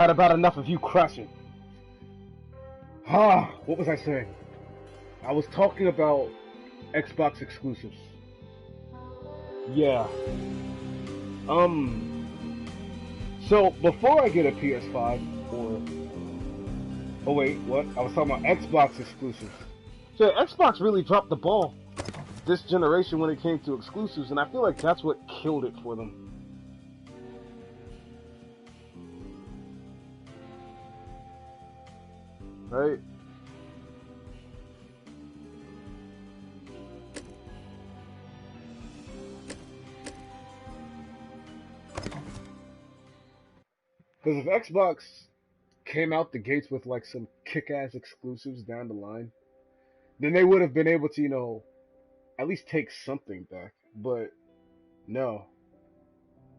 Had about enough of you crashing. Ah, what was I saying? I was talking about Xbox exclusives. Yeah. So before I get a PS5 or oh wait, what? I was talking about Xbox exclusives. So Xbox really dropped the ball this generation when it came to exclusives, and I feel like that's what killed it for them. Right? Because if Xbox came out the gates with like some kick-ass exclusives down the line, then they would have been able to, at least take something back. But no,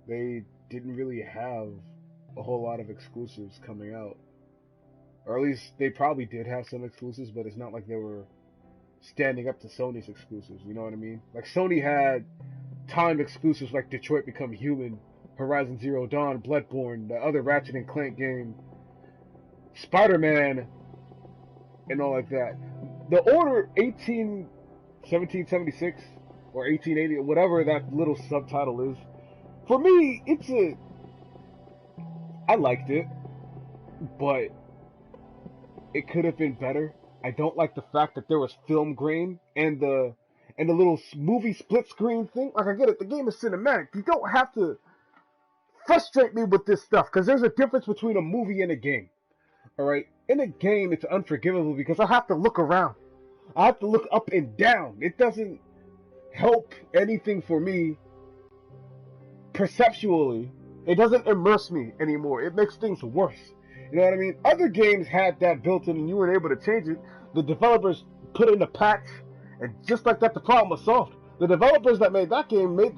they didn't really have a whole lot of exclusives coming out. Or at least they probably did have some exclusives, but it's not like they were standing up to Sony's exclusives. You know what I mean? Like Sony had timed exclusives like Detroit Become Human, Horizon Zero Dawn, Bloodborne, the other Ratchet and Clank game, Spider-Man, and all like that. The Order 1776 or 1880, whatever that little subtitle is, for me, I liked it, but it could have been better. I don't like the fact that there was film grain and the little movie split screen thing. Like, I get it, the game is cinematic. You don't have to frustrate me with this stuff, because there's a difference between a movie and a game. Alright? In a game, it's unforgivable because I have to look around. I have to look up and down. It doesn't help anything for me perceptually. It doesn't immerse me anymore. It makes things worse. You know what I mean? Other games had that built in and you weren't able to change it. The developers put in a patch, and just like that, the problem was solved. The developers that made that game made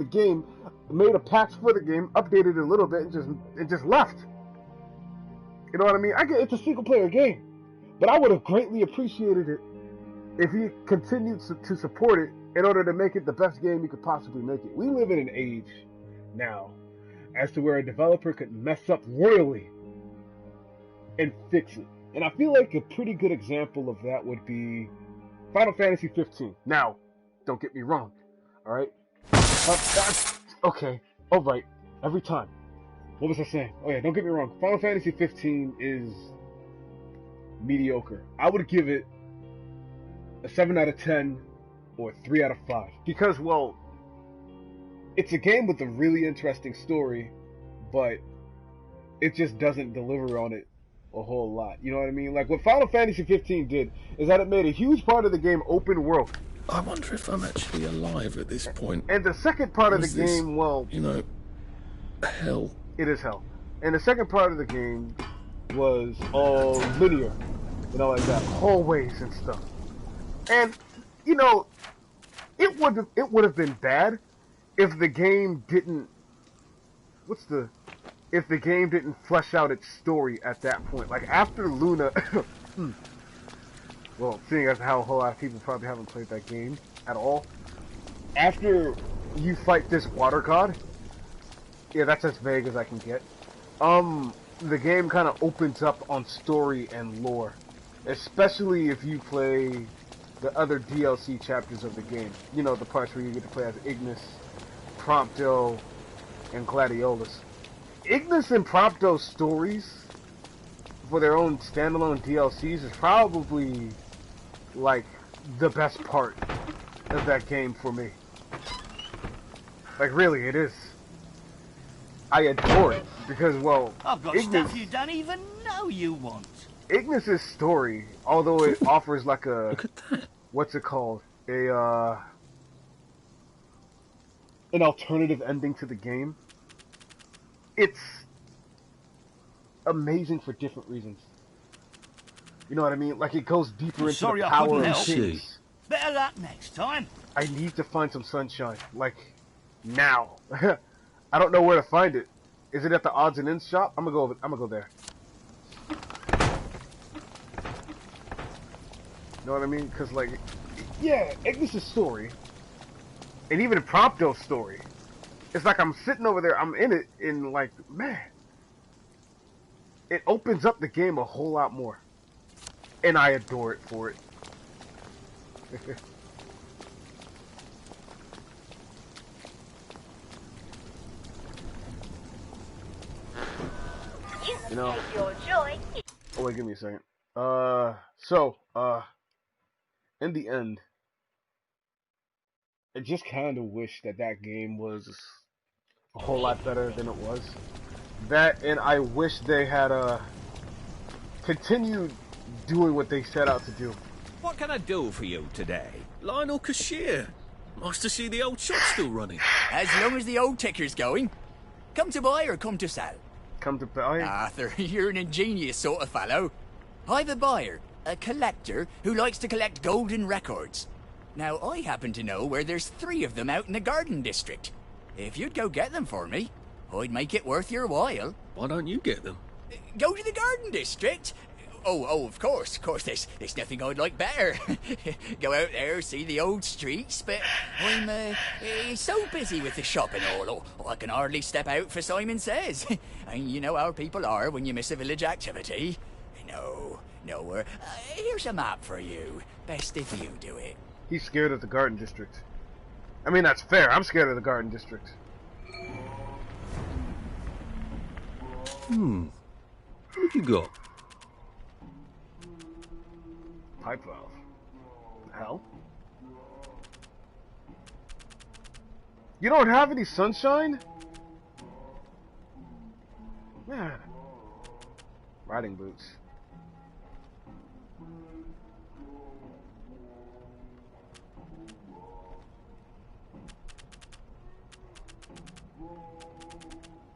a patch for the game, updated it a little bit, and just left. You know what I mean? I get it's a single player game, but I would have greatly appreciated it if he continued to support it in order to make it the best game you could possibly make it. We live in an age now as to where a developer could mess up royally and fix it. And I feel like a pretty good example of that would be Final Fantasy 15. Now, don't get me wrong, alright? Okay, alright, every time. What was I saying? Oh yeah, don't get me wrong. Final Fantasy 15 is mediocre. I would give it a 7 out of 10 or 3 out of 5. Because, well, it's a game with a really interesting story, but it just doesn't deliver on it a whole lot. You know what I mean? Like, what Final Fantasy 15 did is that it made a huge part of the game open world. I wonder if I'm actually alive at this point. And the second part of the game, well... hell. It is hell. And the second part of the game was all linear. Like that. Hallways and stuff. And, it would have been bad if the game didn't... If the game didn't flesh out its story at that point. Like, after Luna... well, seeing as how a whole lot of people probably haven't played that game at all. After you fight this water god... Yeah, that's as vague as I can get. The game kind of opens up on story and lore. Especially if you play the other DLC chapters of the game. You know, the parts where you get to play as Ignis, Prompto, and Gladiolus. Ignis and Prompto's stories for their own standalone DLCs is probably, like, the best part of that game for me. Like, really, it is. I adore it because, well, I've got stuff you don't even know you want. Ignis's story, although it offers like a Look at that. What's it called? An alternative ending to the game. It's amazing for different reasons. You know what I mean? Like, it goes deeper into the power of things. Better luck next time. I need to find some sunshine, like now. I don't know where to find it. Is it at the odds and ends shop? I'm gonna go there. You know what I mean? Because, like, yeah, Ignis' story, and even Prompto's story, it's like I'm sitting over there, I'm in it, and like, man, it opens up the game a whole lot more. And I adore it for it. You know. Your joy. Oh wait, give me a second. In the end, I just kind of wish that that game was a whole lot better than it was. That, and I wish they had continued doing what they set out to do. What can I do for you today? Lionel Cashier. Nice to see the old shop still running. As long as the old ticker's going. Come to buy or come to sell? Come to buy? Arthur, you're an ingenious sort of fellow. I've a buyer, a collector, who likes to collect golden records. Now, I happen to know where there's 3 of them out in the Garden District. If you'd go get them for me, I'd make it worth your while. Why don't you get them? Go to the Garden District? Oh, of course, there's nothing I'd like better. Go out there, see the old streets, but I'm so busy with the shop and all, I can hardly step out for Simon Says. And you know how people are when you miss a village activity. No, here's a map for you. Best if you do it. He's scared of the Garden District. I mean, that's fair. I'm scared of the Garden District. What you got? Pipe valve. The hell? You don't have any sunshine? Man. Riding boots.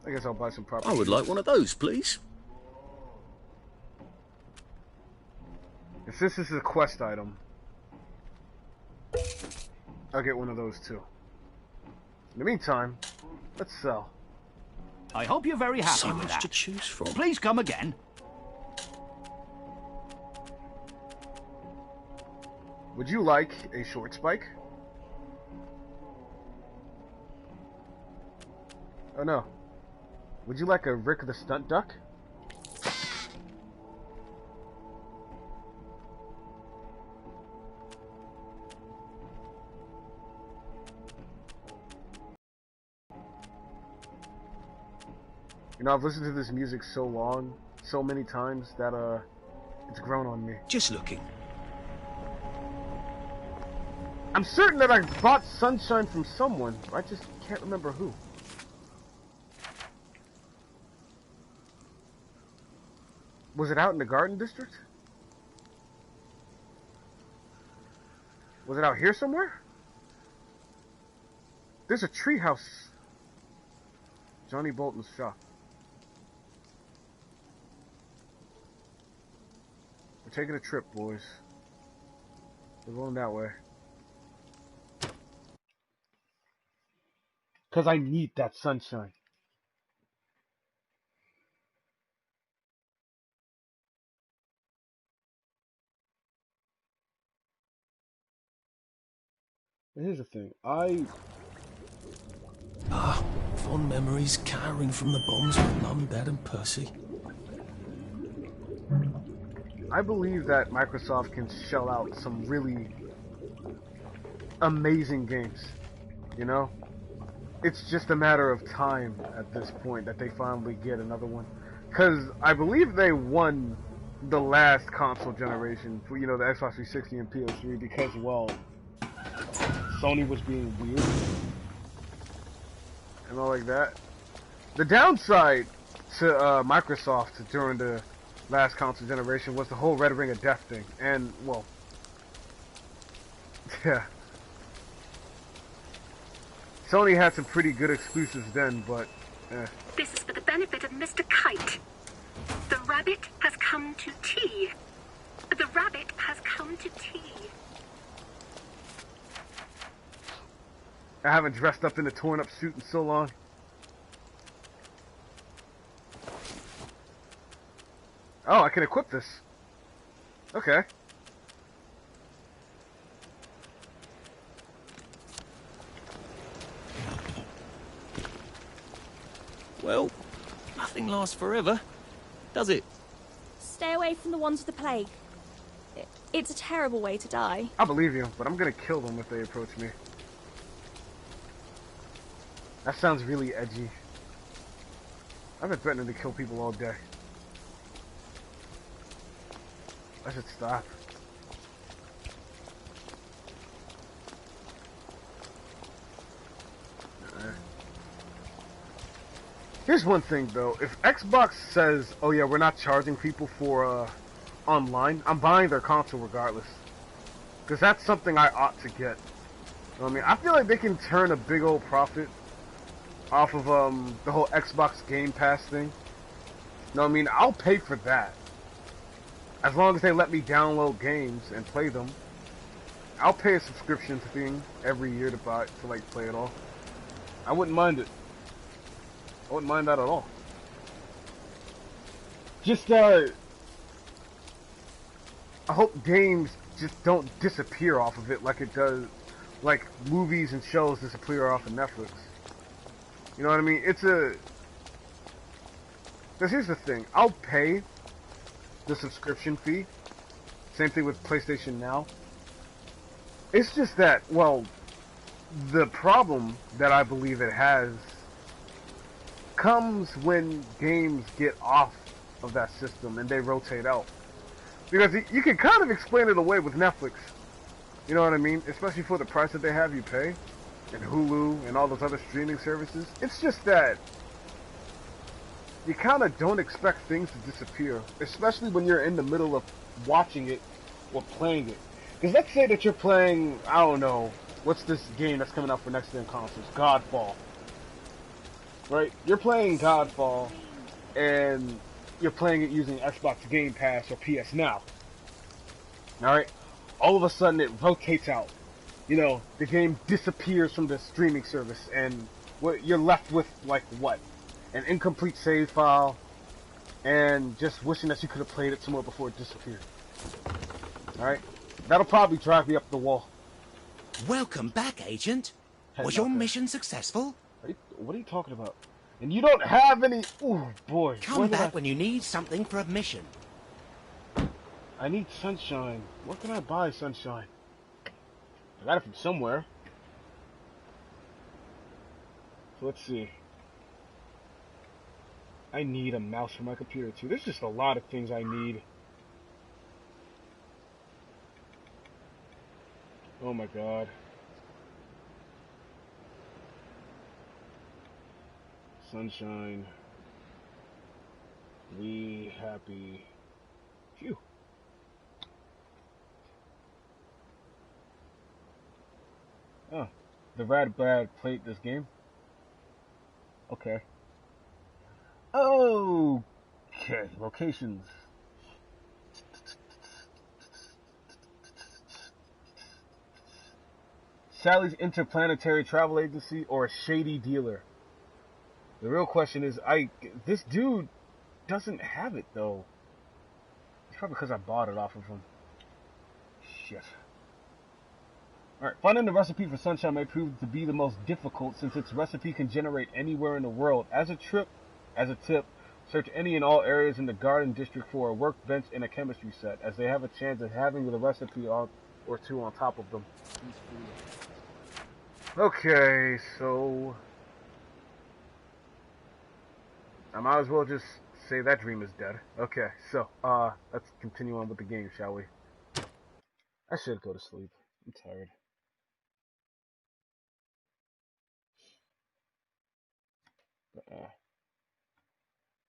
I guess I'll buy some property. I would like one of those, please. If this is a quest item, I'll get one of those too. In the meantime, let's sell. I hope you're very happy So with much that. to choose from. Please come again. Would you like a short spike? Oh no. Would you like a Rick the Stunt Duck? You know, I've listened to this music so many times that it's grown on me. Just looking. I'm certain that I bought Sunshine from someone, but I just can't remember who. Was it out in the Garden District? Was it out here somewhere? There's a treehouse. Johnny Bolton's shop. We're taking a trip, boys. We're going that way. Because I need that sunshine. And here's the thing. Fond memories cowering from the bombs with Mum, Dad and Percy. I believe that Microsoft can shell out some really amazing games. You know? It's just a matter of time at this point that they finally get another one. Because I believe they won the last console generation for, you know, the Xbox 360 and PS3 because, well, Sony was being weird and all like that. The downside to Microsoft during the last console generation was the whole Red Ring of Death thing. And, well, yeah. Sony had some pretty good exclusives then, but This is for the benefit of Mr. Kite. The rabbit has come to tea. The rabbit has come to tea. I haven't dressed up in a torn up suit in so long. Oh, I can equip this. Okay. Well, nothing lasts forever, does it? Stay away from the ones with the plague. It's a terrible way to die. I believe you, but I'm gonna kill them if they approach me. That sounds really edgy. I've been threatening to kill people all day. I should stop. Here's one thing though, if Xbox says, oh yeah, we're not charging people for online, I'm buying their console regardless. Because that's something I ought to get. You know what I mean? I feel like they can turn a big old profit off of the whole Xbox Game Pass thing. You know what I mean? I'll pay for that. As long as they let me download games and play them. I'll pay a subscription thing every year to like play it all. I wouldn't mind it. I wouldn't mind that at all. Just I hope games just don't disappear off of it like it does, like movies and shows disappear off of Netflix. You know what I mean? Because here's the thing, I'll pay the subscription fee. Same thing with PlayStation Now. It's just that, well, the problem that I believe it has comes when games get off of that system and they rotate out. Because you can kind of explain it away with Netflix. You know what I mean? Especially for the price that they have you pay. And Hulu and all those other streaming services. It's just that you kind of don't expect things to disappear. Especially when you're in the middle of watching it or playing it. Because let's say that you're playing, I don't know, what's this game that's coming out for next gen consoles? Godfall. Right? You're playing Godfall, and you're playing it using Xbox Game Pass or PS Now. Alright? All of a sudden it rotates out. You know, the game disappears from the streaming service, and you're left with, like, what? An incomplete save file, and just wishing that you could have played it somewhere before it disappeared. Alright? That'll probably drive me up the wall. Welcome back, Agent. Was your mission successful? What are you talking about? And you don't have any... Ooh, boy. Come back when you need something for a mission. I need sunshine. Where can I buy sunshine? I got it from somewhere. So let's see. I need a mouse for my computer too. There's just a lot of things I need. Oh my god. Sunshine. We happy. Phew. Oh. The Rad Brad played this game. Okay. Okay. Locations. Sally's Interplanetary Travel Agency or a shady dealer? The real question is, this dude doesn't have it though. It's probably because I bought it off of him. Shit. Alright, finding the recipe for sunshine may prove to be the most difficult since its recipe can generate anywhere in the world. As a tip, search any and all areas in the garden district for a workbench and a chemistry set, as they have a chance of having the recipe or two on top of them. Okay, so I might as well just say that dream is dead. Okay, so let's continue on with the game, shall we? I should go to sleep. I'm tired.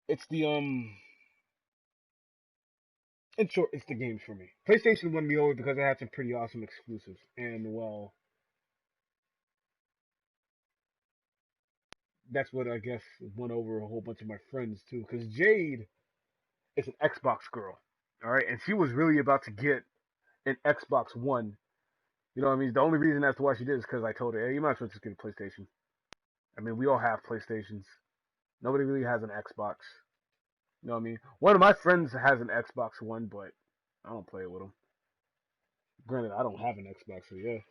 It's the in short, it's the games for me. PlayStation won me over because I had some pretty awesome exclusives, and well, that's what I guess won over a whole bunch of my friends too. Because Jade is an Xbox girl, all right, and she was really about to get an Xbox One. You know what I mean? The only reason as to why she did is because I told her, hey, you might as well just get a PlayStation. I mean, we all have PlayStations. Nobody really has an Xbox. You know what I mean? One of my friends has an Xbox One, but I don't play it with him. Granted, I don't have an Xbox, so yeah.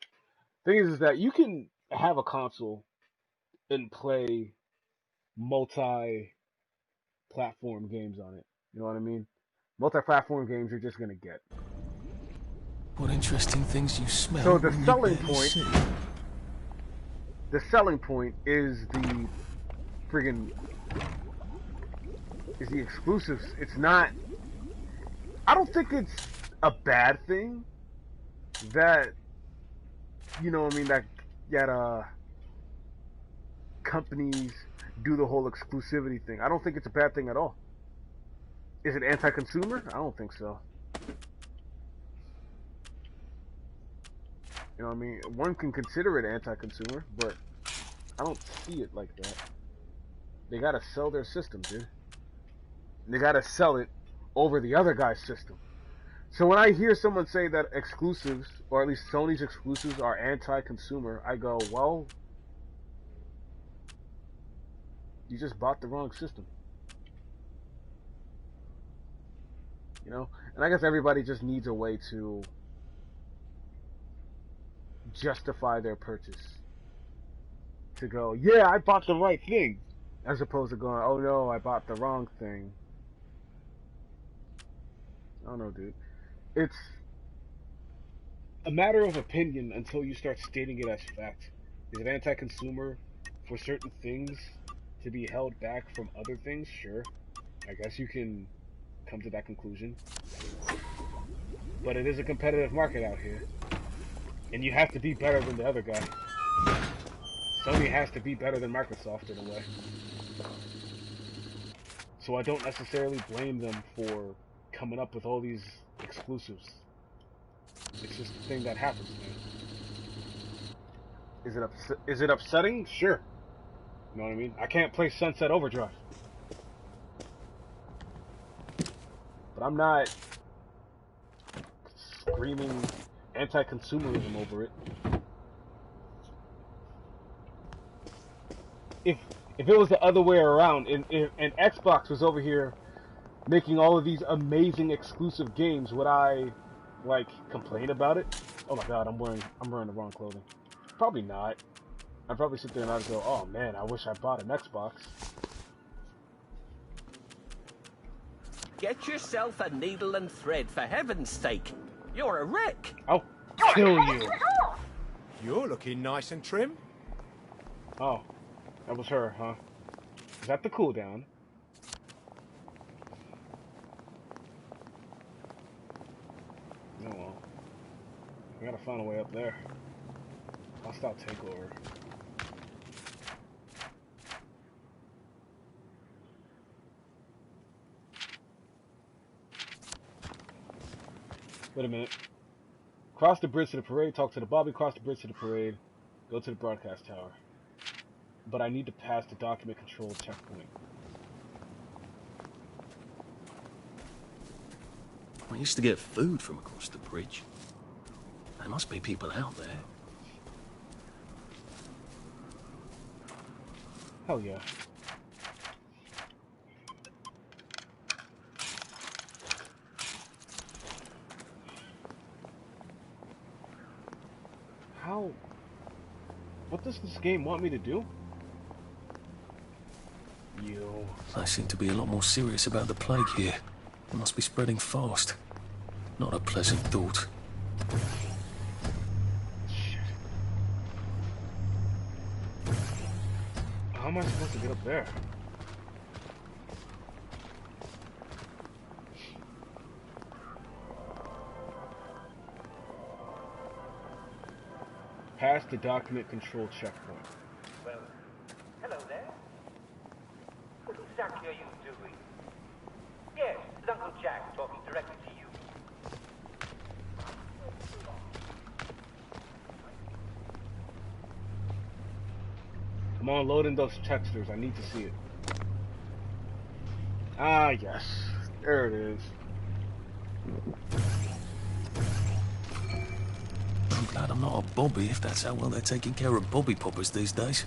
Thing is that you can have a console and play multi-platform games on it. You know what I mean? Multi-platform games you're just gonna get. What interesting things you smell So the when you selling barely point, see. the selling point is the friggin' is the exclusives. It's not. I don't think it's a bad thing that you know what I mean that companies do the whole exclusivity thing. I don't think it's a bad thing at all. Is it anti-consumer? I don't think so. You know what I mean? One can consider it anti-consumer, but I don't see it like that. They gotta sell their system, dude. And they gotta sell it over the other guy's system. So when I hear someone say that exclusives, or at least Sony's exclusives, are anti-consumer, I go, well, you just bought the wrong system. You know? And I guess everybody just needs a way to justify their purchase. To go, yeah, I bought the right thing. As opposed to going, oh no, I bought the wrong thing. I don't know, dude. It's a matter of opinion until you start stating it as fact. Is it anti-consumer for certain things to be held back from other things? Sure. I guess you can come to that conclusion. But it is a competitive market out here. And you have to be better than the other guy. Sony has to be better than Microsoft in a way. So I don't necessarily blame them for coming up with all these exclusives. It's just a thing that happens, man. Is it upsetting? Sure. You know what I mean? I can't play Sunset Overdrive. But I'm not screaming anti-consumerism over it. If it was the other way around, and Xbox was over here making all of these amazing exclusive games, would I like complain about it? Oh my god, I'm wearing the wrong clothing. Probably not. I'd probably sit there and I'd go, oh man, I wish I bought an Xbox. Get yourself a needle and thread, for heaven's sake. You're a wreck. I'll kill you. You're looking nice and trim. Oh, that was her, huh? Is that the cooldown? Oh well. I gotta find a way up there. I'll stop takeover. Wait a minute. Cross the bridge to the parade, talk to the Bobby, cross the bridge to the parade, go to the broadcast tower. But I need to pass the document control checkpoint. I used to get food from across the bridge. There must be people out there. Hell yeah. How? What does this game want me to do? You. They seem to be a lot more serious about the plague here. It must be spreading fast. Not a pleasant thought. Shit. How am I supposed to get up there? Pass the document control checkpoint. Well, hello there. What exactly are you doing? Yes, it's Uncle Jack talking directly to you. I'm unloading those textures. I need to see it. Ah, yes. There it is. I'm glad I'm not a Bobby if that's how well they're taking care of Bobby Poppers these days.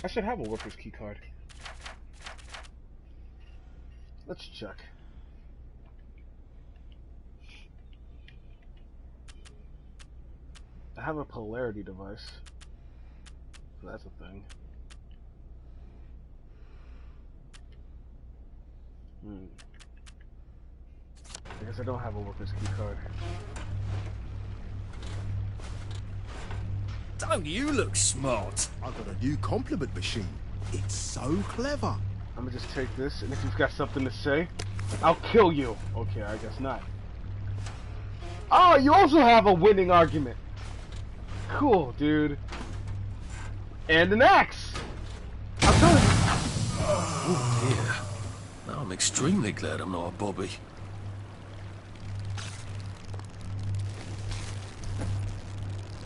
I should have a worker's key card. Let's check. I have a polarity device. So that's a thing. I guess I don't have a worker's key card. Don't you look smart? I've got a new compliment machine. It's so clever. I'm gonna just take this, and if you've got something to say, I'll kill you. Okay, I guess not. Oh, you also have a winning argument. Cool, dude. And an axe. I'm telling you. Oh dear. Now I'm extremely glad I'm not a Bobby.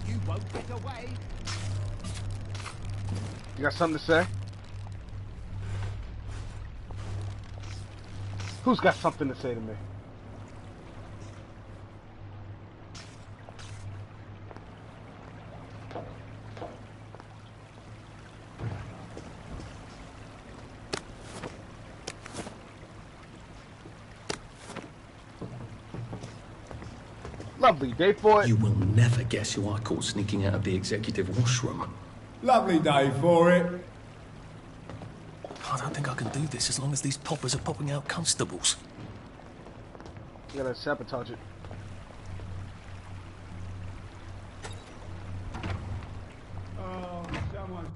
You won't get away. You got something to say? Who's got something to say to me? Lovely day for it. You will never guess who I caught sneaking out of the executive washroom. Lovely day for it. I don't think I can do this as long as these poppers are popping out constables. You gotta sabotage it. Oh, someone.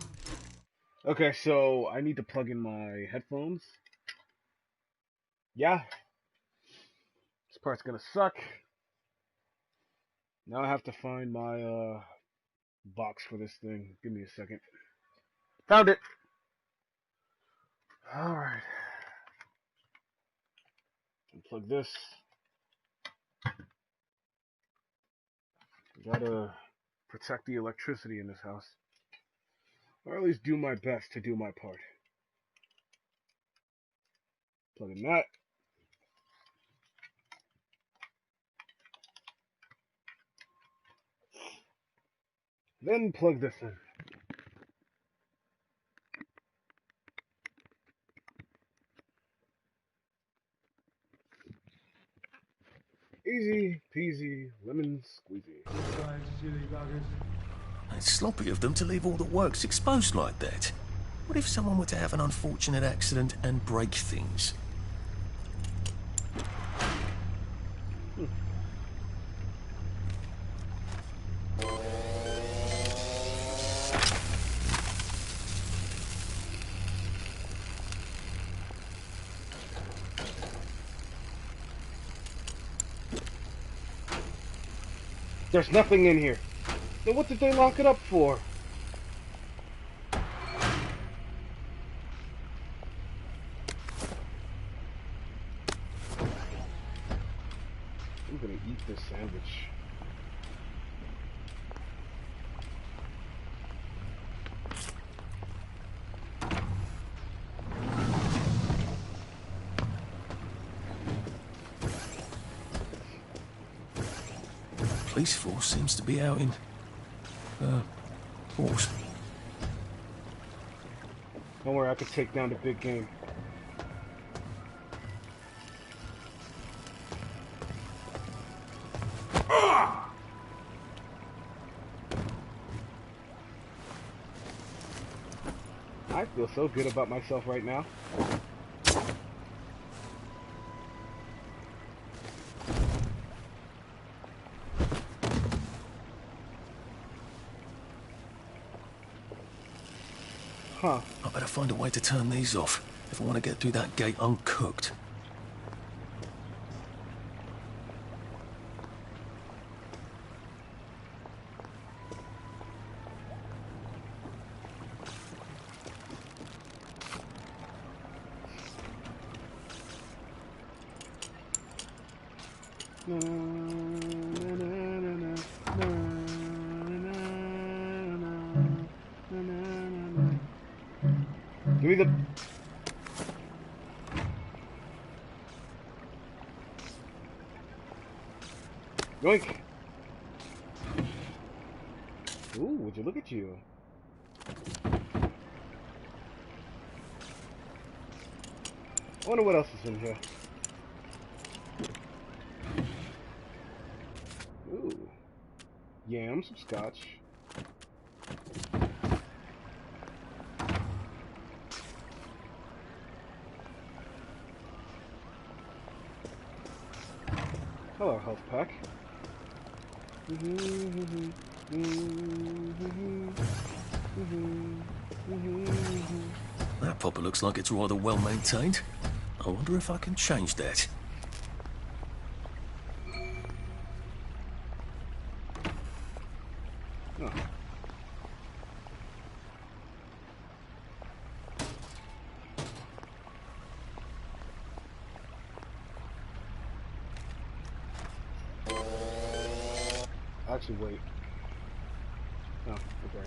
Okay, so I need to plug in my headphones. Yeah. This part's gonna suck. Now I have to find my box for this thing. Give me a second. Found it. Alright. Unplug this. Gotta protect the electricity in this house. Or at least do my best to do my part. Plug in that. Then plug this in. Easy peasy lemon squeezy. Silly buggers. It's sloppy of them to leave all the works exposed like that. What if someone were to have an unfortunate accident and break things? There's nothing in here. Then what did they lock it up for? I'm gonna eat this sandwich. Police force seems to be out in force. Don't worry, I can take down the big game. I feel so good about myself right now. Huh. I better find a way to turn these off if I want to get through that gate uncooked. Give me the... Yoink! Ooh, would you look at you? I wonder what else is in here. Ooh. Yam, some scotch. Hello, health pack. That popper looks like it's rather well maintained. I wonder if I can change that. Oh. Actually, wait. Oh, okay.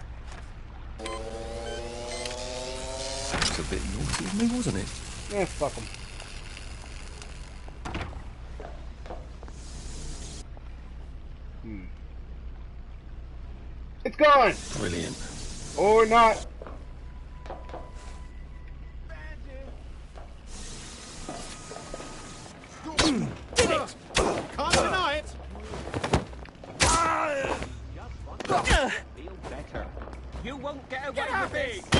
That was a bit naughty of me, wasn't it? Yeah, fuck them. It's gone! Brilliant. Or not. Can't deny it. Feel better. You won't get away Get off with me! this.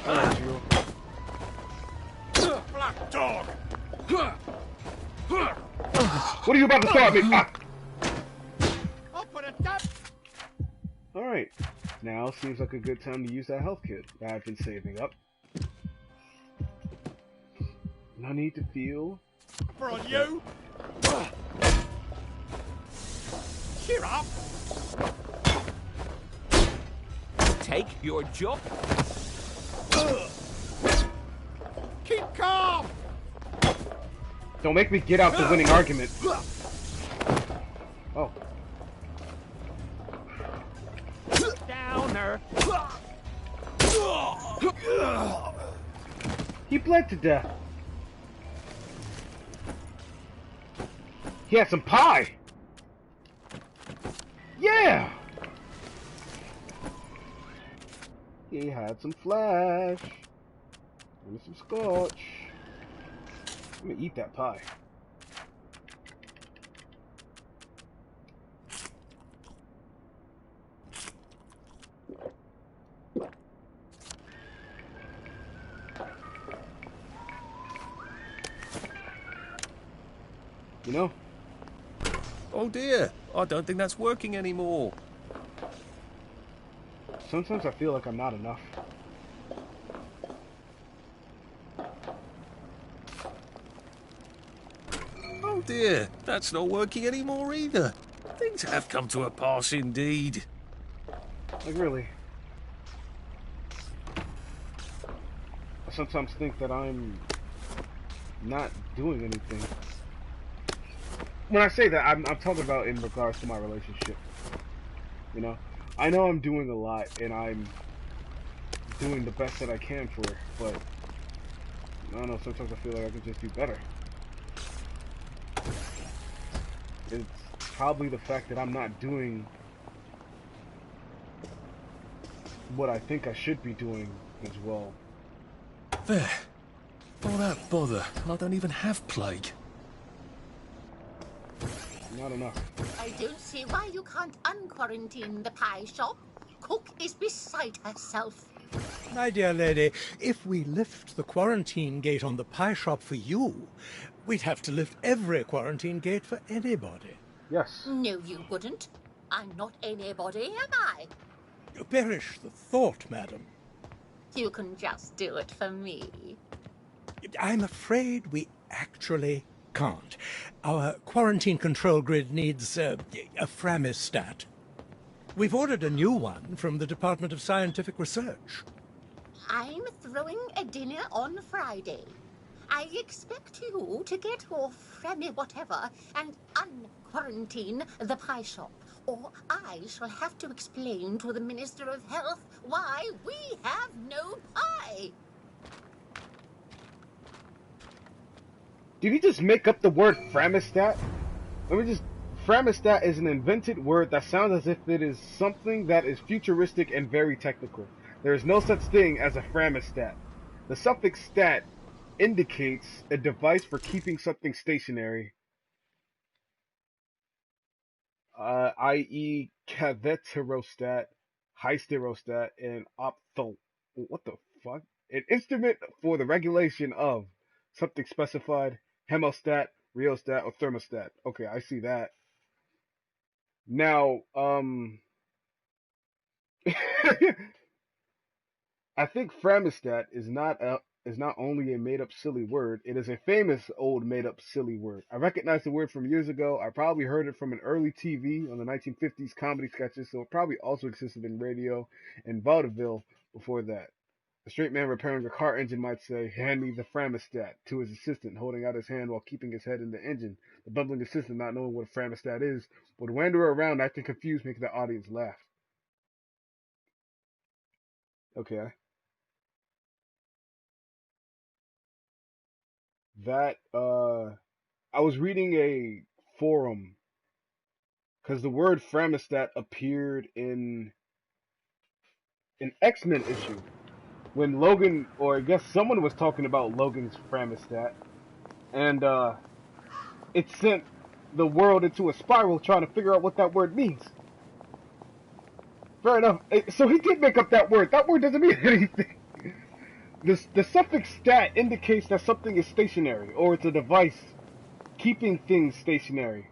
Alright, you. Black dog. What are you about to start me? Ah. I'll put a dump. Alright. Now seems like a good time to use that health kit that I've been saving up. No need to feel. For on you. Cheer up. Take your job. Keep calm. Don't make me get out the winning argument. Oh. Downer. He bled to death. He had some pie. Yeah. He had some flash. And some scotch. I'm gonna eat that pie. You know? Oh dear, I don't think that's working anymore. Sometimes I feel like I'm not enough. Oh dear, that's not working anymore either. Things have come to a pass indeed. Like, really. I sometimes think that I'm not doing anything. When I say that, I'm talking about in regards to my relationship. You know? I know I'm doing a lot, and I'm doing the best that I can for it, but I don't know, sometimes I feel like I could just do better. It's probably the fact that I'm not doing what I think I should be doing as well. There. All that bother. I don't even have plague. Not enough. I don't see why you can't unquarantine the pie shop. Cook is beside herself. My dear lady, if we lift the quarantine gate on the pie shop for you, we'd have to lift every quarantine gate for anybody. Yes. No, you wouldn't. I'm not anybody, am I? Perish the thought, madam. You can just do it for me. I'm afraid we actually can't. Our quarantine control grid needs a Framistat. We've ordered a new one from the Department of Scientific Research. I'm throwing a dinner on Friday. I expect you to get your Fremi whatever and unquarantine the pie shop, or I shall have to explain to the Minister of Health why we have no pie. Did he just make up the word Framistat? Framistat is an invented word that sounds as if it is something that is futuristic and very technical. There is no such thing as a Framistat. The suffix stat indicates a device for keeping something stationary, i.e. caveterostat, hysterostat, and optho. What the fuck? An instrument for the regulation of something specified, hemostat, rheostat, or thermostat. Okay, I see that. Now, I think Framistat is not only a made up silly word, it is a famous old made up silly word. I recognize the word from years ago. I probably heard it from an early TV on the 1950s comedy sketches, so it probably also existed in radio and vaudeville before that. A straight man repairing a car engine might say, "Hand me the Framistat," to his assistant, holding out his hand while keeping his head in the engine. The bumbling assistant, not knowing what a Framistat is, would wander around acting confused, making the audience laugh. Okay. That I was reading a forum because the word Framistat appeared in an X-Men issue when Logan, or I guess someone was talking about Logan's Framistat, and it sent the world into a spiral trying to figure out what that word means. Fair enough. So he did make up that word. That word doesn't mean anything. The suffix stat indicates that something is stationary, or it's a device keeping things stationary.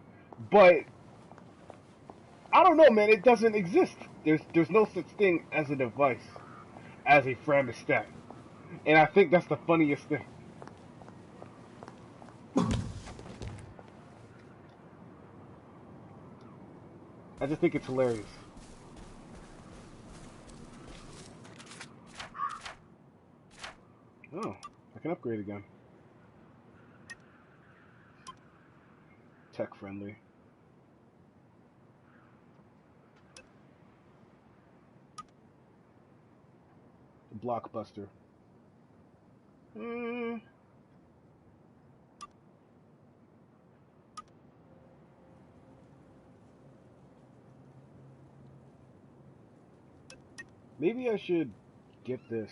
But I don't know, man. It doesn't exist. There's no such thing as a device, as a Framistat, and I think that's the funniest thing. I just think it's hilarious. Oh, I can upgrade again. Tech friendly. Blockbuster. Maybe I should get this.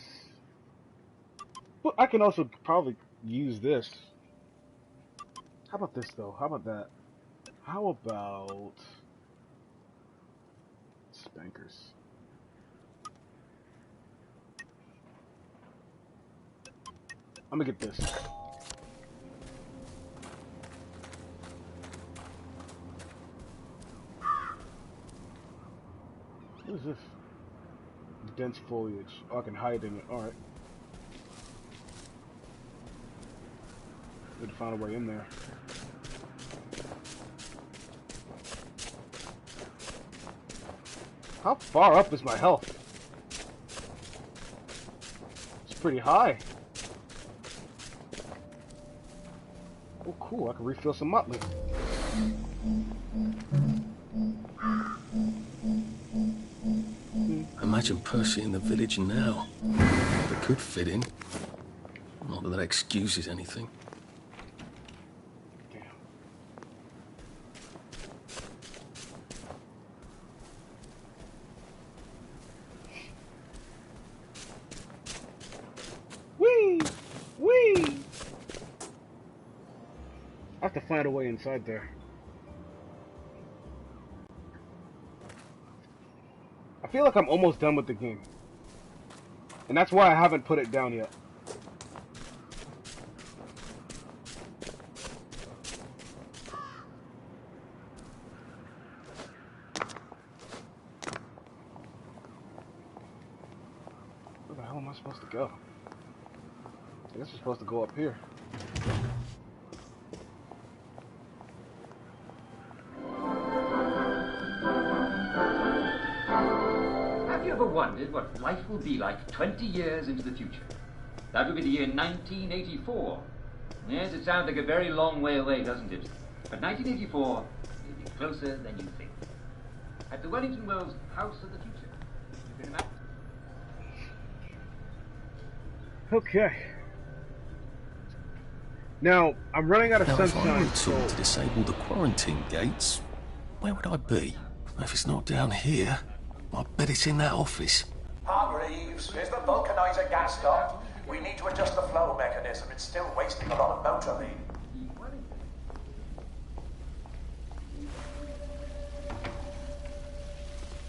But I can also probably use this. How about this, though? How about that? How about spankers? I'm gonna get this. What is this? Dense foliage. Oh, I can hide in it. Alright. Need to find a way in there. How far up is my health? It's pretty high. Oh, cool. I can refill some motley. Imagine Percy in the village now. They could fit in. Not that that excuses anything. Damn. Whee! Whee! I have to find a way inside there. I feel like I'm almost done with the game. And that's why I haven't put it down yet. Where the hell am I supposed to go? I guess we're supposed to go up here. Have you ever wondered what life will be like 20 years into the future? That would be the year 1984. Yes, it sounds like a very long way away, doesn't it? But 1984 will be closer than you think. At the Wellington Wells House of the Future. You can imagine. Okay. Now, I'm running out of Now, if I sunshine, were so... to disable the quarantine gates, where would I be? If it's not down here, I bet it's in that office. Hargreaves, is the vulcanizer gas stopped? We need to adjust the flow mechanism. It's still wasting a lot of motor lead.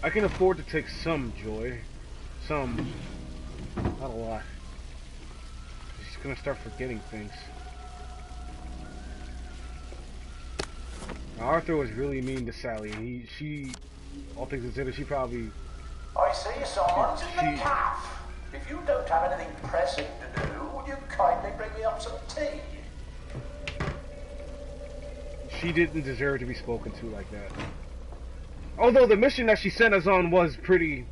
I can afford to take some joy. Some. Not a lot. She's gonna start forgetting things. Now, Arthur was really mean to Sally. She, all things considered, she probably... I see someone's in the calf. If you don't have anything pressing to do, would you kindly bring me up some tea? She didn't deserve to be spoken to like that. Although the mission that she sent us on was pretty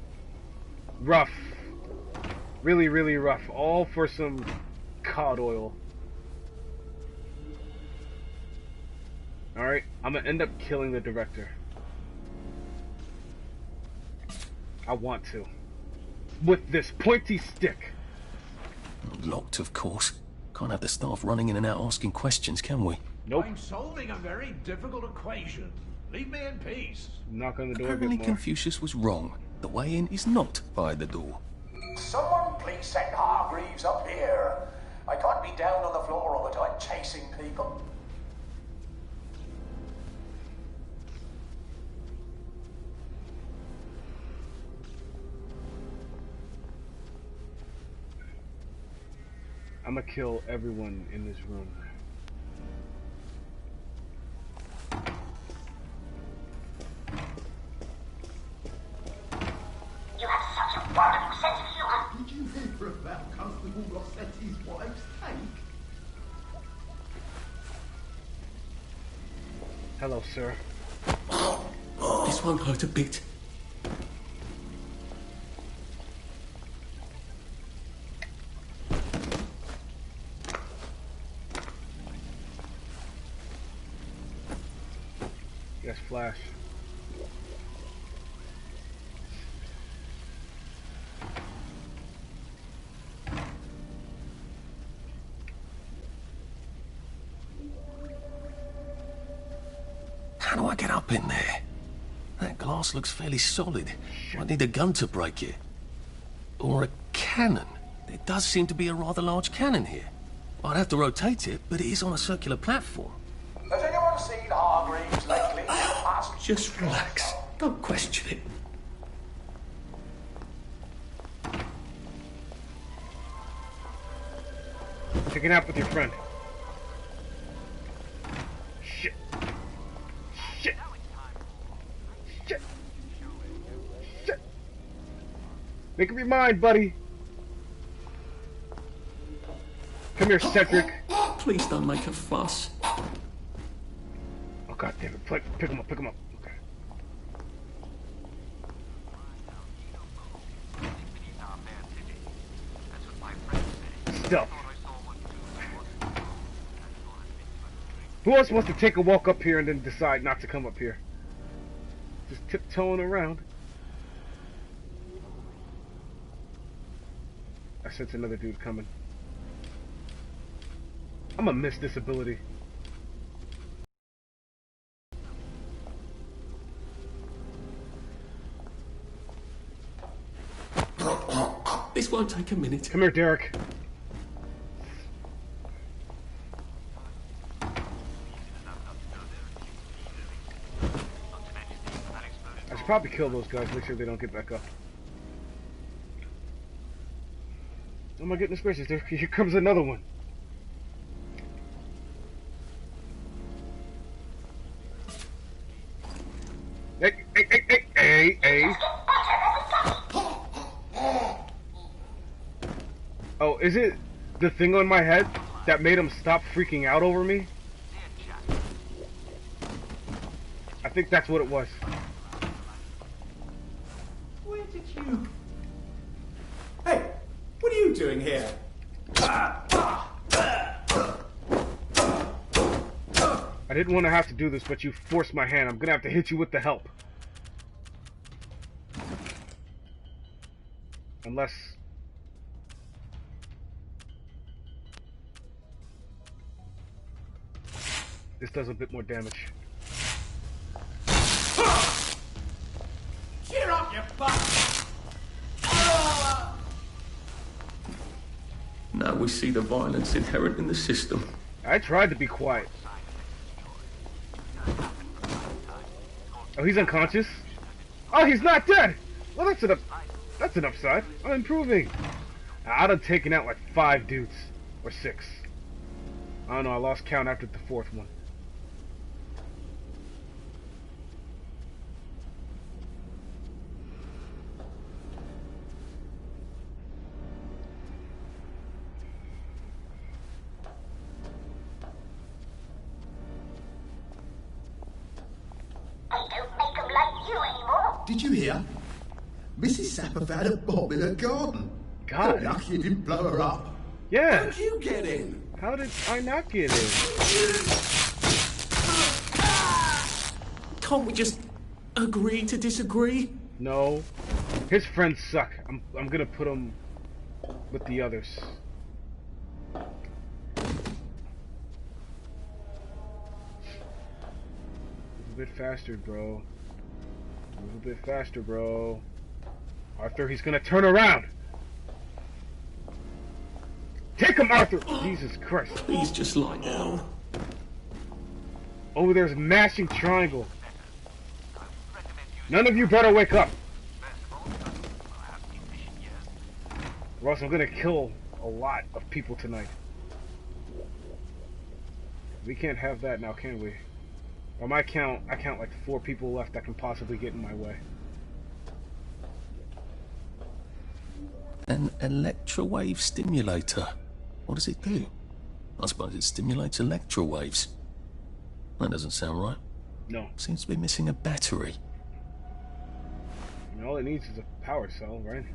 rough. Really, really rough. All for some cod oil. Alright, I'm gonna end up killing the director. I want to. With this pointy stick. Locked, of course. Can't have the staff running in and out asking questions, can we? Nope. I'm solving a very difficult equation. Leave me in peace. Knock on the door. Apparently Confucius was wrong. The way in is not by the door. Someone please send Hargreaves up here. I can't be down on the floor all the time chasing people. I'm gonna kill everyone in this room. You have such a wonderful sense of humor. Did you hear about Constable Rossetti's wife's take? Hello, sir. This won't hurt a bit. Yes, Flash. How do I get up in there? That glass looks fairly solid. I need a gun to break it. Or a cannon. There does seem to be a rather large cannon here. I'd have to rotate it, but it is on a circular platform. Has anyone seen Hargreaves lately? Just relax. Don't question it. Take a nap with your friend. Shit. Shit. Shit. Shit. Make up your mind, buddy. Come here, Cedric. Please don't make a fuss. Oh, God damn it. Pick him up, pick him up. Okay. Stealth. Who else wants to take a walk up here and then decide not to come up here? Just tiptoeing around. I sense another dude coming. I'm gonna miss this ability. This won't take a minute. Come here, Derek. I should probably kill those guys, make sure they don't get back up. Oh my goodness gracious, here comes another one. Hey. Oh, is it the thing on my head that made him stop freaking out over me? I think that's what it was. Where did you... Hey, what are you doing here? I didn't want to have to do this, but you forced my hand. I'm gonna have to hit you with the help. Unless... this does a bit more damage. Cheer up, you butt! No, we see the violence inherent in the system. I tried to be quiet. Oh, he's unconscious? Oh, he's not dead! Well, that's an upside. I'm improving. I'd have taken out like 5 dudes. Or 6. I don't know, I lost count after the 4th one. Did you hear? Mrs. Sapper found a bomb in her garden. God. Lucky it didn't blow her up. Yeah. How'd you get in? How did I not get in? Can't we just agree to disagree? No. His friends suck. I'm gonna put him with the others. Move a bit faster, bro. Move a bit faster, bro. Arthur, he's gonna turn around! Take him, Arthur! Jesus Christ. Please just lie down. Over there's mashing triangle. None of you better wake up. Or else I'm gonna kill a lot of people tonight. We can't have that now, can we? By my count, I count like 4 people left that can possibly get in my way. An electrowave stimulator. What does it do? I suppose it stimulates electrowaves. That doesn't sound right. No. Seems to be missing a battery. I mean, all it needs is a power cell, right?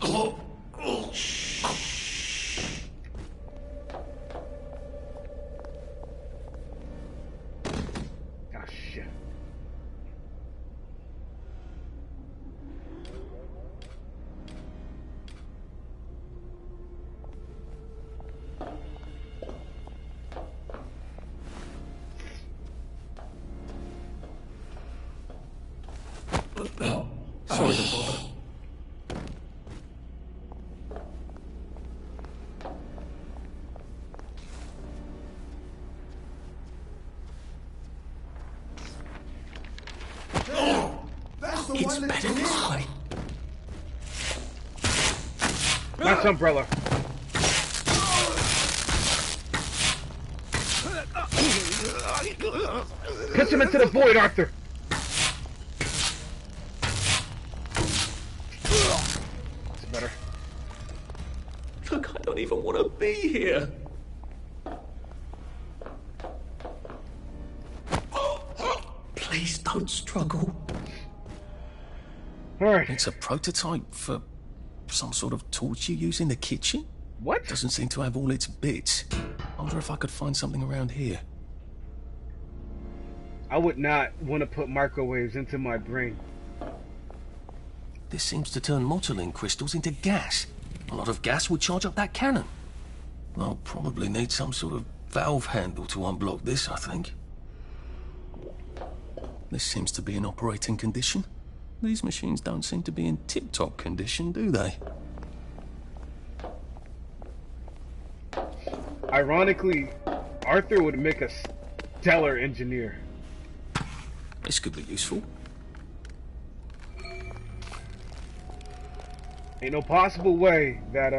Oh. Ah, shit. Sorry to bother. It's better this way. Nice umbrella. Pitch him into the void, Arthur. It's better. Look, I don't even want to be here. Please don't struggle. Alright. It's a prototype for some sort of torch you use in the kitchen? What? Doesn't seem to have all its bits. I wonder if I could find something around here. I would not want to put microwaves into my brain. This seems to turn motoline crystals into gas. A lot of gas would charge up that cannon. I'll probably need some sort of valve handle to unblock this, I think. This seems to be in operating condition. These machines don't seem to be in tip-top condition, do they? Ironically, Arthur would make a stellar engineer. This could be useful. Ain't no possible way that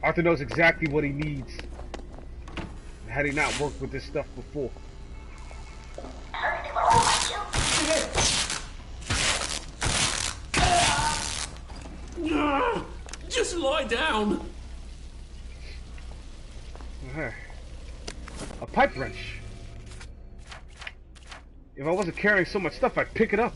Arthur knows exactly what he needs. Had he not worked with this stuff before. Just lie down. A pipe wrench. If I wasn't carrying so much stuff, I'd pick it up.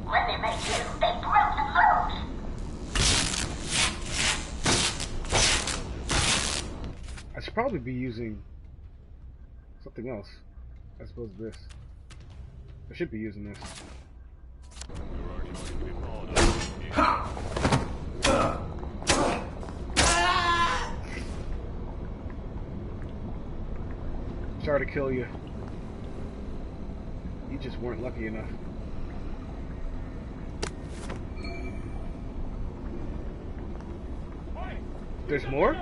When they made you, they broke the rules. I should probably be using something else. I suppose this. I should be using this. Sorry to kill you. You just weren't lucky enough. There's more?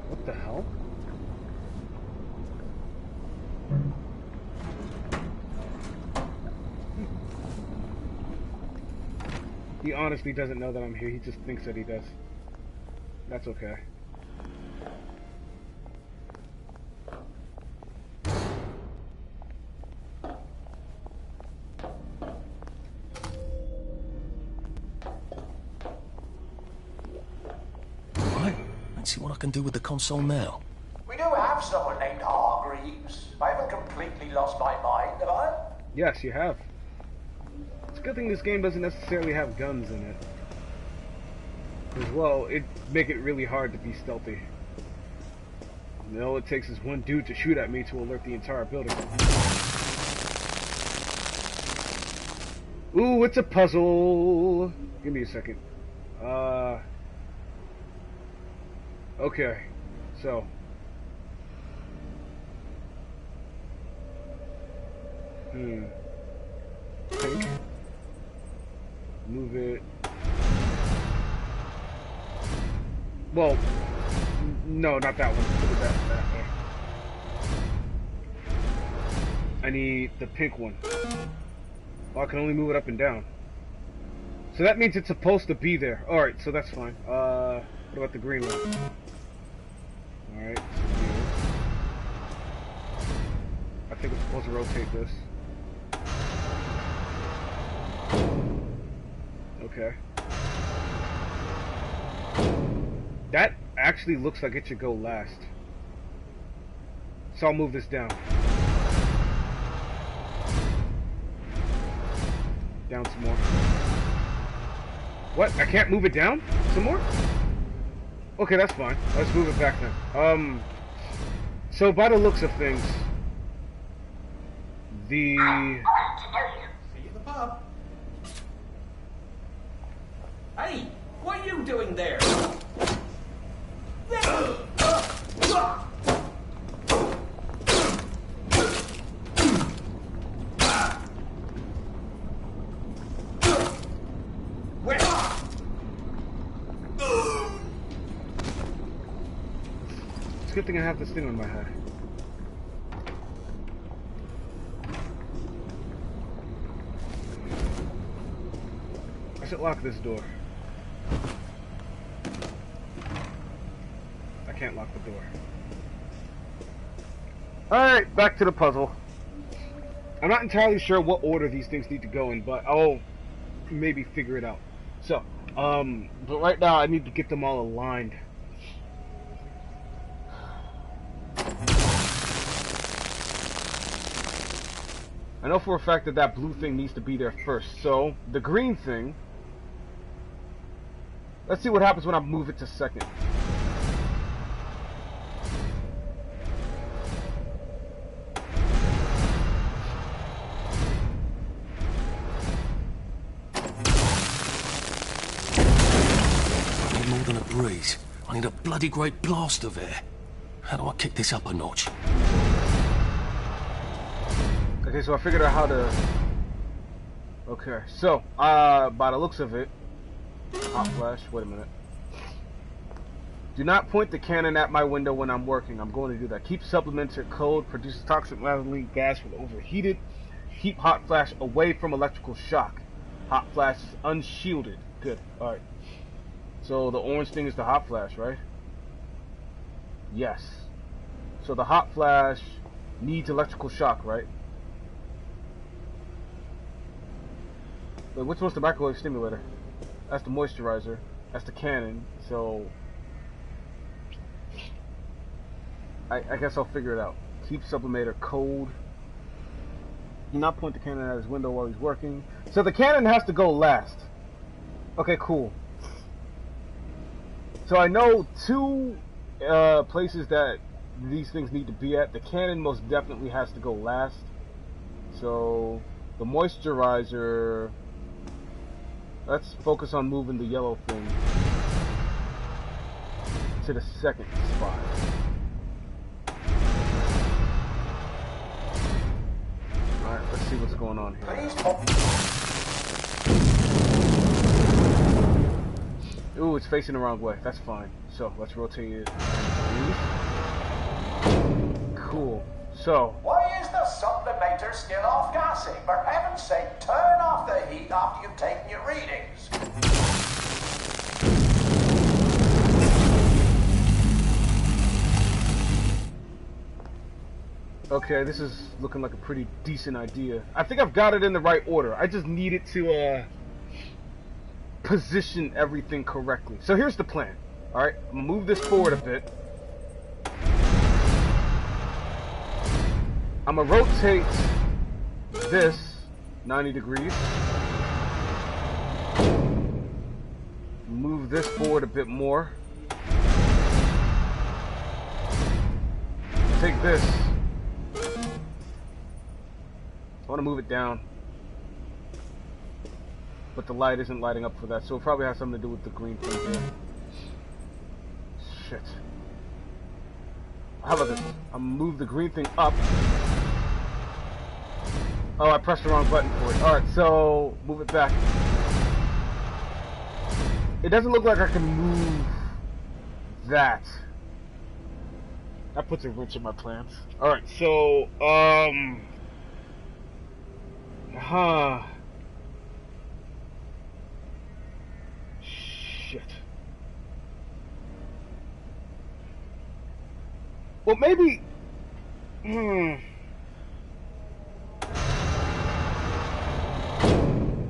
What the hell? He honestly doesn't know that I'm here. He just thinks that he does. That's okay. See what I can do with the console now. We do have someone named Hargreaves. I haven't completely lost my mind, have I? Yes, you have. It's a good thing this game doesn't necessarily have guns in it. As well, it'd make it really hard to be stealthy. And all it takes is one dude to shoot at me to alert the entire building. Ooh, it's a puzzle! Give me a second. Okay, so pink. Move it. Well, no, not that one. Put it that way. I need the pink one. Oh, I can only move it up and down. So that means it's supposed to be there. Alright, so that's fine. What about the green one? Alright, I think we're supposed to rotate this. Okay. That actually looks like it should go last. So I'll move this down. Down some more. What? I can't move it down? Some more? Okay, that's fine. Let's move it back then. So by the looks of things, See you at the pub. Hey, what are you doing there? It's a good thing I have this thing on my head. I should lock this door. I can't lock the door. Alright, back to the puzzle. I'm not entirely sure what order these things need to go in, but I'll maybe figure it out. So, but right now I need to get them all aligned. I know for a fact that that blue thing needs to be there first, so the green thing, let's see what happens when I move it to second. I need more than a breeze. I need a bloody great blast of air. How do I kick this up a notch? Okay, so I figured out how to... Okay, so, by the looks of it... Hot flash, wait a minute. Do not point the cannon at my window when I'm working. I'm going to do that. Keep supplementer code. Produces toxic methylene gas when overheated. Keep hot flash away from electrical shock. Hot flash is unshielded. Good, alright. So the orange thing is the hot flash, right? Yes. So the hot flash needs electrical shock, right? Wait, which one's the microwave stimulator? That's the moisturizer. That's the cannon. So I guess I'll figure it out. Keep sublimator cold. Do not point the cannon at his window while he's working. So the cannon has to go last. Okay, cool. So I know two places that these things need to be at. The cannon most definitely has to go last. So the moisturizer, let's focus on moving the yellow thing to the second spot. Alright, let's see what's going on here. Ooh, it's facing the wrong way. That's fine. So let's rotate it. Cool. So Why is the sublimator still off gassing? For heaven's sake, turn off the heat after you've taken your readings. okay, this is looking like a pretty decent idea. I think I've got it in the right order. I just needed to position everything correctly. So here's the plan. Alright, I'm gonna move this forward a bit. I'm gonna rotate this 90 degrees. Move this forward a bit more. Take this. I want to move it down, but the light isn't lighting up for that, so it probably has something to do with the green thing here. Shit. How about this? I'll move the green thing up. Oh, I pressed the wrong button for it. Alright, so move it back. It doesn't look like I can move that. That puts a wrench in my plans. Alright, so, shit. Well, maybe...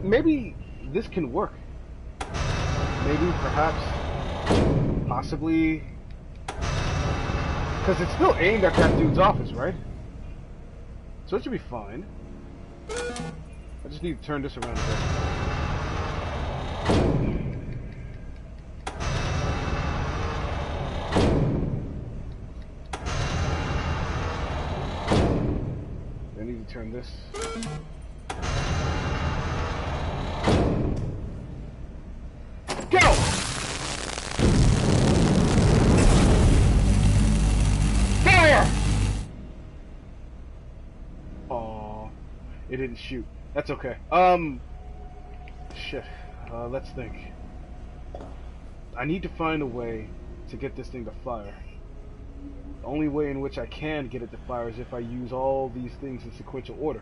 Maybe this can work. Maybe, perhaps, possibly... Because it's still aimed at that dude's office, right? So it should be fine. I just need to turn this around a bit. I need to turn this. Go! Fire! Aww. It didn't shoot. That's okay. Shit. Let's think. I need to find a way to get this thing to fire. The only way in which I can get it to fire is if I use all these things in sequential order.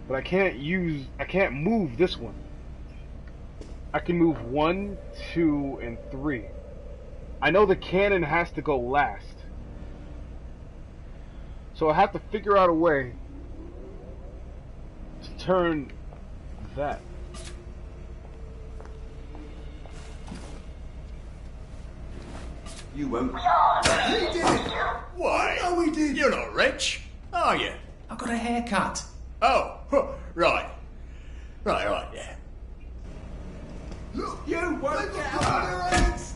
But I can't move this one. I can move 1, 2, and 3. I know the cannon has to go last. So I have to figure out a way to turn that. You won't. We did it! Why? No, we did. You're not rich, are you? I got a haircut. Oh, right. Right, yeah. Look, you won't get out of their heads.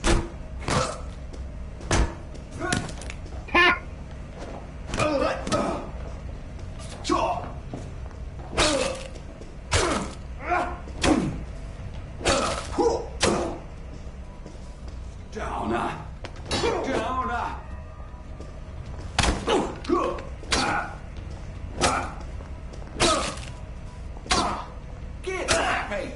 Downer. Downer. Get happy.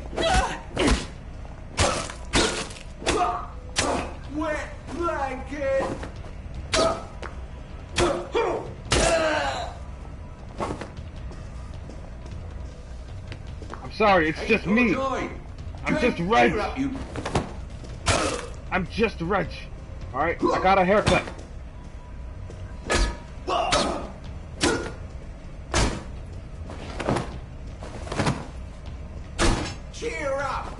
Wet blanket. I'm sorry, it's just me. I'm just Reg. I'm just Reg. Alright, I got a haircut. Cheer up.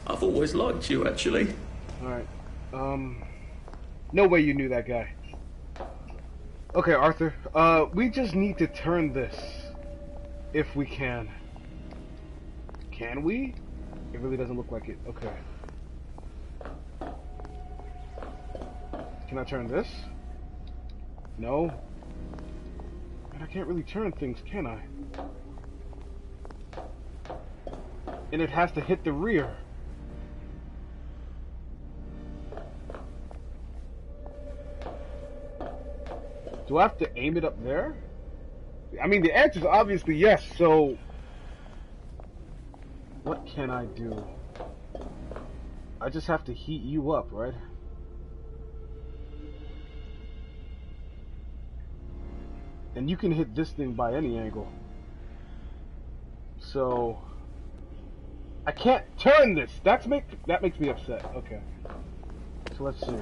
I've always liked you, actually. Alright, no way you knew that guy. Okay, Arthur, we just need to turn this. If we can. Can we? It really doesn't look like it. Okay. Can I turn this? No. And I can't really turn things, can I? And it has to hit the rear. Do I have to aim it up there? I mean, the answer is obviously yes, so... What can I do? I just have to heat you up, right? And you can hit this thing by any angle. So... I can't turn this! That makes me upset. Okay. So let's see.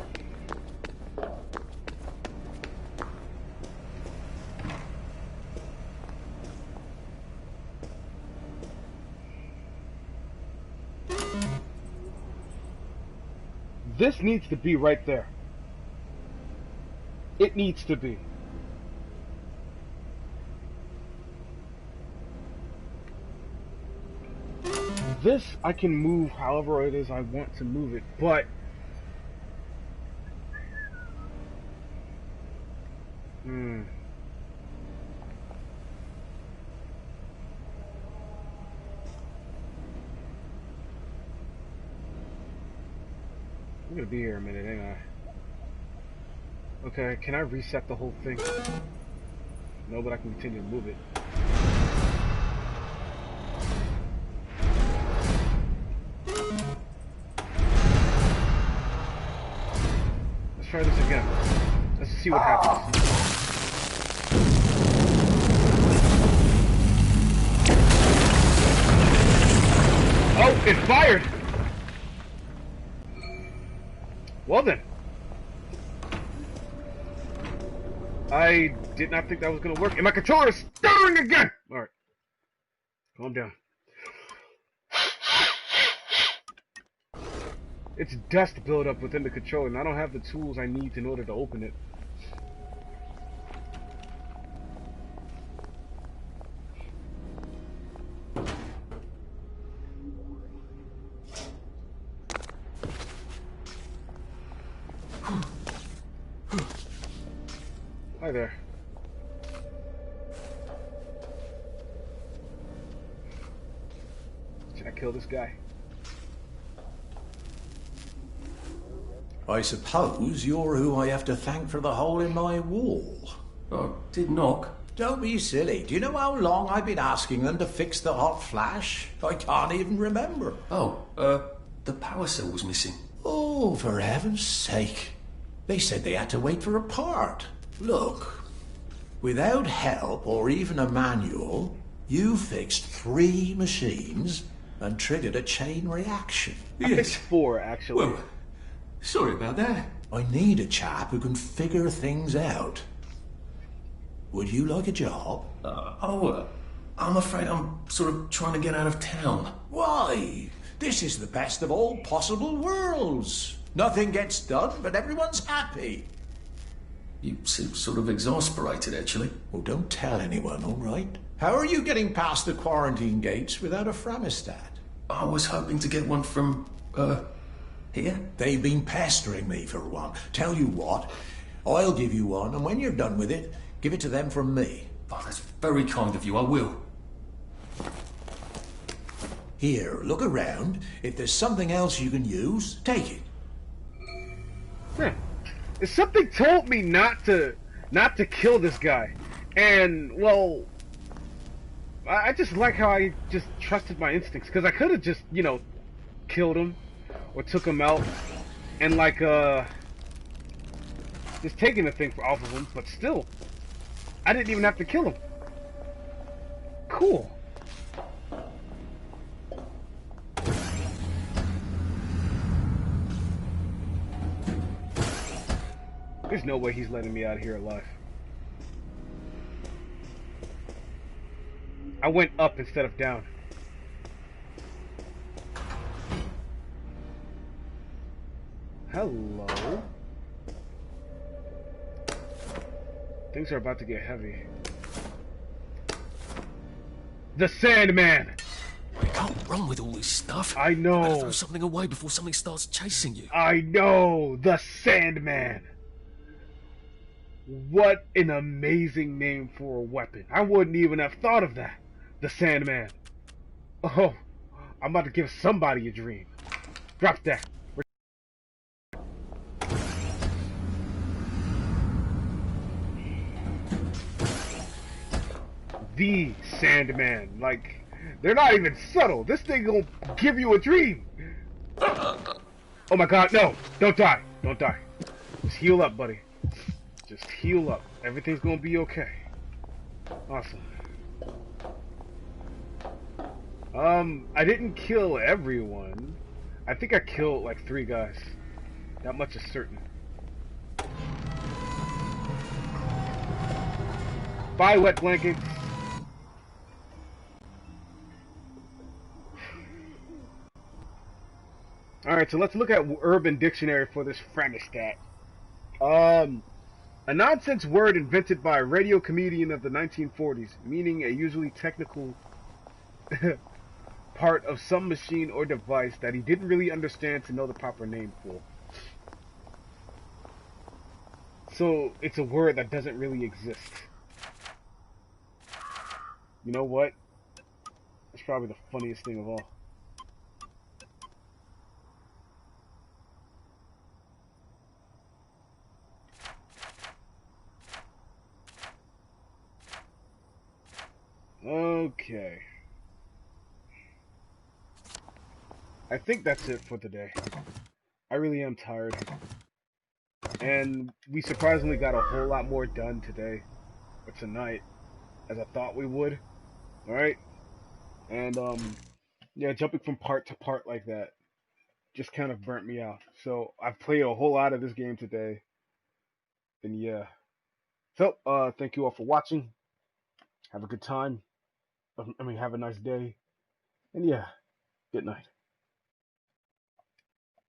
This needs to be right there. It needs to be. This I can move however it is I want to move it, but I'm gonna be here a minute, ain't I? Okay, can I reset the whole thing? No, but I can continue to move it. Let's try this again. Let's see what happens. Oh, it fired! Well then. I did not think that was going to work. And my controller is stuttering again! Alright. Calm down. It's dust buildup within the controller, and I don't have the tools I need in order to open it. Hi there. Should I kill this guy? I suppose you're who I have to thank for the hole in my wall. I did knock. Don't be silly. Do you know how long I've been asking them to fix the hot flash? I can't even remember. Oh, the power cell was missing. Oh, for heaven's sake. They said they had to wait for a part. Look, without help or even a manual, you fixed 3 machines and triggered a chain reaction. I fixed 4, actually. Well, sorry about that. I need a chap who can figure things out. Would you like a job? I'm afraid I'm sort of trying to get out of town. Why? This is the best of all possible worlds. Nothing gets done, but everyone's happy. You seem sort of exasperated, actually. Well, don't tell anyone, all right? How are you getting past the quarantine gates without a Framistat? I was hoping to get one from, here? They've been pestering me for one. Tell you what, I'll give you one, and when you're done with it, give it to them from me. Oh, that's very kind of you, I will. Here, look around. If there's something else you can use, take it. Something told me not to kill this guy. And, well, I just like how I just trusted my instincts. Because I could have just, you know, killed him. Or took him out. And, like, just taking the thing off of him. But still, I didn't even have to kill him. Cool. There's no way he's letting me out of here alive. I went up instead of down. Hello? Things are about to get heavy. The Sandman! You can't run with all this stuff. I Better know. throw something away before something starts chasing you. I know. The Sandman. What an amazing name for a weapon. I wouldn't even have thought of that. The Sandman. Oh, I'm about to give somebody a dream. Drop that. The Sandman. Like, they're not even subtle. This thing gonna give you a dream. Oh my god, no. Don't die. Don't die. Just heal up, buddy. Just heal up. Everything's gonna be okay. Awesome. I didn't kill everyone. I think I killed like 3 guys. That much is certain. Bye, wet blankets. Alright, so let's look at Urban Dictionary for this Framistat. A nonsense word invented by a radio comedian of the 1940s, meaning a usually technical part of some machine or device that he didn't really understand to know the proper name for. So, it's a word that doesn't really exist. You know what? It's probably the funniest thing of all. Okay. I think that's it for today. I really am tired. And we surprisingly got a whole lot more done today, or tonight, as I thought we would. Alright? And, yeah, jumping from part to part like that just kind of burnt me out. So, I've played a whole lot of this game today. And yeah. So, thank you all for watching. Have a good time. Have a nice day. And yeah, good night.